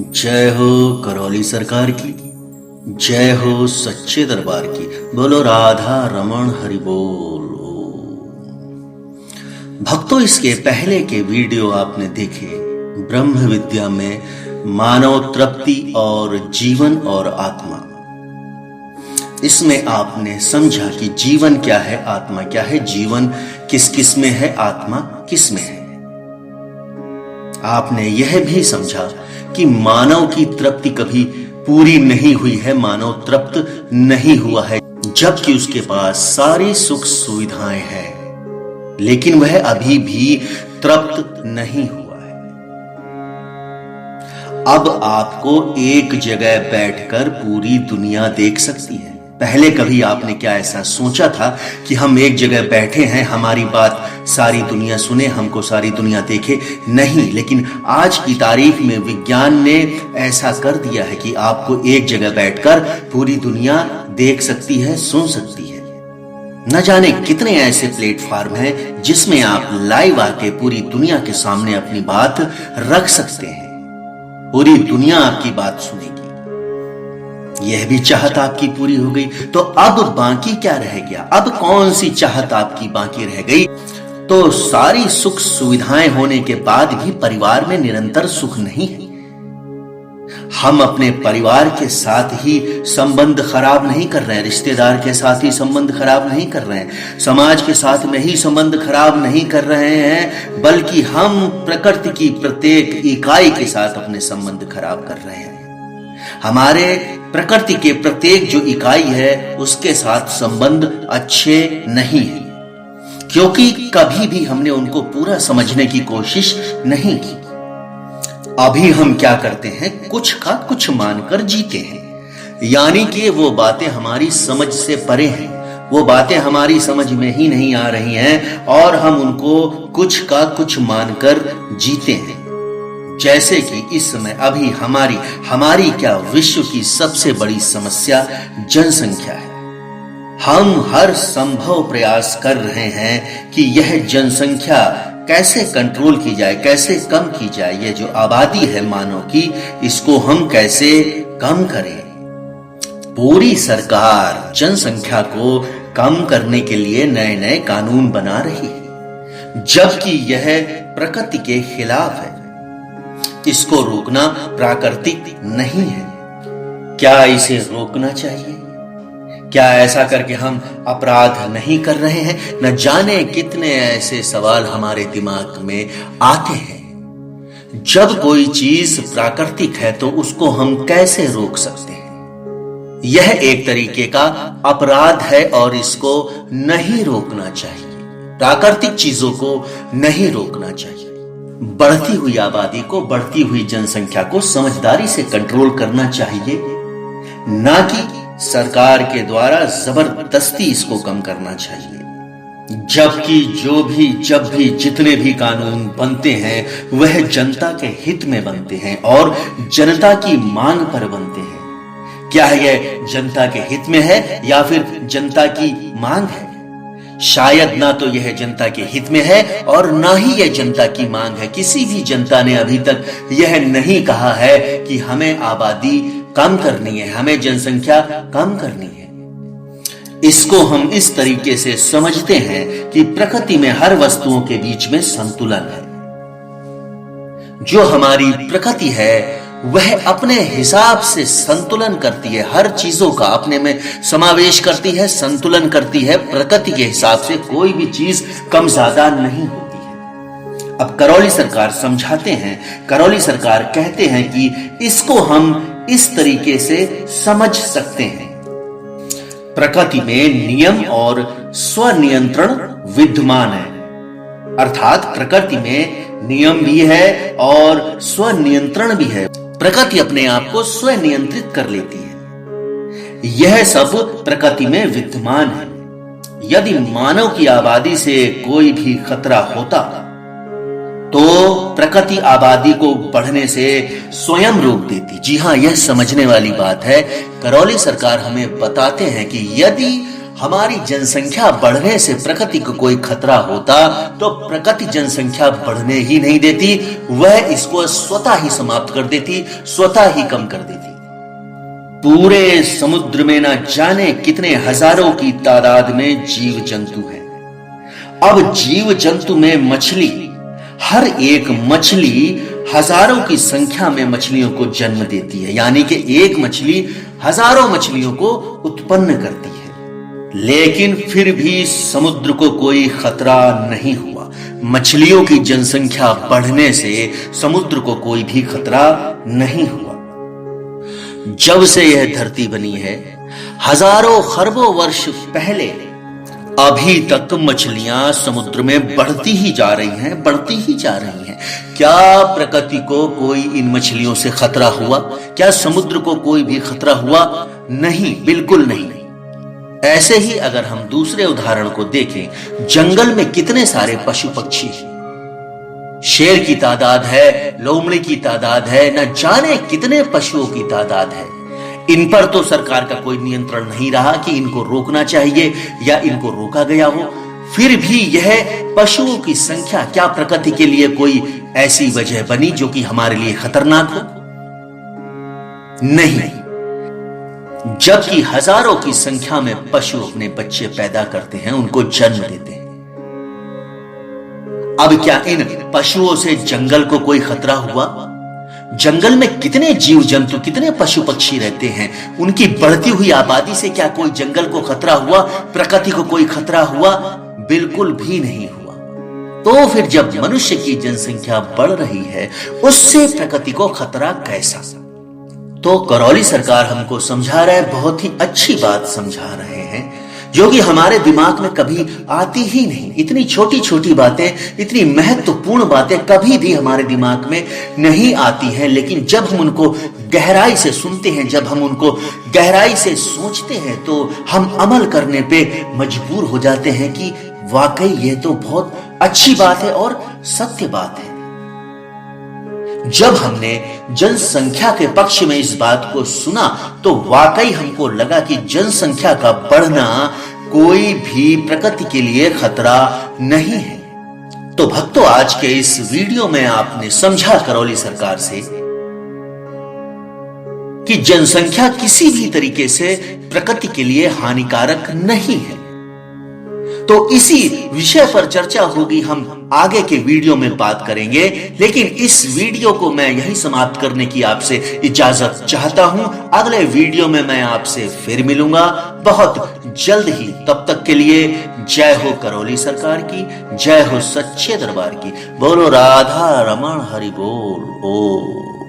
जय हो करौली सरकार की, जय हो सच्चे दरबार की। बोलो राधा रमण हरि बोल। भक्तों, इसके पहले के वीडियो आपने देखे ब्रह्म विद्या में मानव तृप्ति और जीवन और आत्मा। इसमें आपने समझा कि जीवन क्या है, आत्मा क्या है, जीवन किस किस में है, आत्मा किस में है। आपने यह भी समझा कि मानव की तृप्ति कभी पूरी नहीं हुई है, मानव तृप्त नहीं हुआ है, जबकि उसके पास सारी सुख सुविधाएं हैं, लेकिन वह अभी भी तृप्त नहीं हुआ है। अब आपको एक जगह बैठकर पूरी दुनिया देख सकती है। पहले कभी आपने क्या ऐसा सोचा था कि हम एक जगह बैठे हैं, हमारी बात सारी दुनिया सुने, हमको सारी दुनिया देखे? नहीं, लेकिन आज की तारीख में विज्ञान ने ऐसा कर दिया है कि आपको एक जगह बैठकर पूरी दुनिया देख सकती है, सुन सकती है। न जाने कितने ऐसे प्लेटफॉर्म हैं जिसमें आप लाइव आके पूरी दुनिया के सामने अपनी बात रख सकते हैं। पूरी दुनिया आपकी बात सुनेगी। यह भी चाहत आपकी पूरी हो गई, तो अब बाकी क्या रह गया? अब कौन सी चाहत आपकी बाकी रह गई? तो सारी सुख सुविधाएं होने के बाद भी परिवार में निरंतर सुख नहीं है। हम अपने परिवार के साथ ही संबंध खराब नहीं कर रहे हैं, रिश्तेदार के साथ ही संबंध खराब नहीं कर रहे हैं, समाज के साथ में ही संबंध खराब नहीं कर रहे हैं, बल्कि हम प्रकृति की प्रत्येक इकाई के साथ अपने संबंध खराब कर रहे हैं। हमारे प्रकृति के प्रत्येक जो इकाई है उसके साथ संबंध अच्छे नहीं है, क्योंकि कभी भी हमने उनको पूरा समझने की कोशिश नहीं की। अभी हम क्या करते हैं, कुछ का कुछ मानकर जीते हैं, यानी कि वो बातें हमारी समझ से परे हैं, वो बातें हमारी समझ में ही नहीं आ रही हैं और हम उनको कुछ का कुछ मानकर जीते हैं। जैसे कि इस समय अभी हमारी क्या विश्व की सबसे बड़ी समस्या जनसंख्या है। हम हर संभव प्रयास कर रहे हैं कि यह जनसंख्या कैसे कंट्रोल की जाए, कैसे कम की जाए। ये जो आबादी है मानव की, इसको हम कैसे कम करें। पूरी सरकार जनसंख्या को कम करने के लिए नए नए कानून बना रही है, जबकि यह प्रकृति के खिलाफ है। इसको रोकना प्राकृतिक नहीं है। क्या इसे रोकना चाहिए? क्या ऐसा करके हम अपराध नहीं कर रहे हैं? न जाने कितने ऐसे सवाल हमारे दिमाग में आते हैं। जब कोई चीज प्राकृतिक है तो उसको हम कैसे रोक सकते हैं? यह एक तरीके का अपराध है और इसको नहीं रोकना चाहिए। प्राकृतिक चीजों को नहीं रोकना चाहिए। बढ़ती हुई आबादी को, बढ़ती हुई जनसंख्या को समझदारी से कंट्रोल करना चाहिए, ना कि सरकार के द्वारा जबरदस्ती इसको कम करना चाहिए। जबकि जब भी जितने भी कानून बनते हैं वह जनता के हित में बनते हैं और जनता की मांग पर बनते हैं। क्या यह जनता के हित में है या फिर जनता की मांग है? शायद ना तो यह जनता के हित में है और ना ही यह जनता की मांग है। किसी भी जनता ने अभी तक यह नहीं कहा है कि हमें आबादी कम करनी है, हमें जनसंख्या कम करनी है। इसको हम इस तरीके से समझते हैं कि प्रकृति में हर वस्तुओं के बीच में संतुलन है। जो हमारी प्रकृति है वह अपने हिसाब से संतुलन करती है, हर चीजों का अपने में समावेश करती है, संतुलन करती है। प्रकृति के हिसाब से कोई भी चीज कम ज्यादा नहीं होती है। अब करौली सरकार समझाते हैं, करौली सरकार कहते हैं कि इसको हम इस तरीके से समझ सकते हैं। प्रकृति में नियम और स्वनियंत्रण विद्यमान है, अर्थात प्रकृति में नियम भी है और स्वनियंत्रण भी है। प्रकृति अपने आप को स्वनियंत्रित कर लेती है। यह सब प्रकृति में विद्यमान है। यदि मानव की आबादी से कोई भी खतरा होता तो प्रकृति आबादी को बढ़ने से स्वयं रोक देती। जी हां, यह समझने वाली बात है। करौली सरकार हमें बताते हैं कि यदि हमारी जनसंख्या बढ़ने से प्रकृति को कोई खतरा होता तो प्रकृति जनसंख्या बढ़ने ही नहीं देती, वह इसको स्वतः ही समाप्त कर देती, स्वतः ही कम कर देती। पूरे समुद्र में न जाने कितने हजारों की तादाद में जीव जंतु हैं। अब जीव जंतु में मछली, हर एक मछली हजारों की संख्या में मछलियों को जन्म देती है, यानी कि एक मछली हजारों मछलियों को उत्पन्न करती है। लेकिन फिर भी समुद्र को कोई खतरा नहीं हुआ। मछलियों की जनसंख्या बढ़ने से समुद्र को कोई भी खतरा नहीं हुआ। जब से यह धरती बनी है, हजारों खरबों वर्ष पहले, अभी तक मछलियां समुद्र में बढ़ती ही जा रही हैं, बढ़ती ही जा रही हैं। क्या प्रकृति को कोई इन मछलियों से खतरा हुआ? क्या समुद्र को कोई भी खतरा हुआ? नहीं, बिल्कुल नहीं। ऐसे ही अगर हम दूसरे उदाहरण को देखें, जंगल में कितने सारे पशु पक्षी हैं। शेर की तादाद है, लोमड़ी की तादाद है, न जाने कितने पशुओं की तादाद है। इन पर तो सरकार का कोई नियंत्रण नहीं रहा कि इनको रोकना चाहिए या इनको रोका गया हो। फिर भी यह पशुओं की संख्या क्या प्रकृति के लिए कोई ऐसी वजह बनी जो कि हमारे लिए खतरनाक हो? नहीं। जबकि हजारों की संख्या में पशु अपने बच्चे पैदा करते हैं, उनको जन्म देते हैं। अब क्या इन पशुओं से जंगल को कोई खतरा हुआ? जंगल में कितने जीव जंतु, कितने पशु पक्षी रहते हैं, उनकी बढ़ती हुई आबादी से क्या कोई जंगल को खतरा हुआ? प्रकृति को कोई खतरा हुआ? बिल्कुल भी नहीं हुआ। तो फिर जब मनुष्य की जनसंख्या बढ़ रही है, उससे प्रकृति को खतरा कैसा? तो करौली सरकार हमको समझा रहे, बहुत ही अच्छी बात समझा रहे हैं, जो कि हमारे दिमाग में कभी आती ही नहीं। इतनी छोटी छोटी बातें, इतनी महत्वपूर्ण बातें कभी भी हमारे दिमाग में नहीं आती हैं, लेकिन जब हम उनको गहराई से सुनते हैं, जब हम उनको गहराई से सोचते हैं, तो हम अमल करने पे मजबूर हो जाते हैं कि वाकई ये तो बहुत अच्छी बात है और सत्य बात है। जब हमने जनसंख्या के पक्ष में इस बात को सुना तो वाकई हमको लगा कि जनसंख्या का बढ़ना कोई भी प्रकृति के लिए खतरा नहीं है। तो भक्तों, आज के इस वीडियो में आपने समझा करौली सरकार से कि जनसंख्या किसी भी तरीके से प्रकृति के लिए हानिकारक नहीं है। तो इसी विषय पर चर्चा होगी, हम आगे के वीडियो में बात करेंगे। लेकिन इस वीडियो को मैं यही समाप्त करने की आपसे इजाजत चाहता हूं। अगले वीडियो में मैं आपसे फिर मिलूंगा बहुत जल्द ही। तब तक के लिए जय हो करौली सरकार की, जय हो सच्चे दरबार की। बोलो राधा रमण हरि बोल। ओ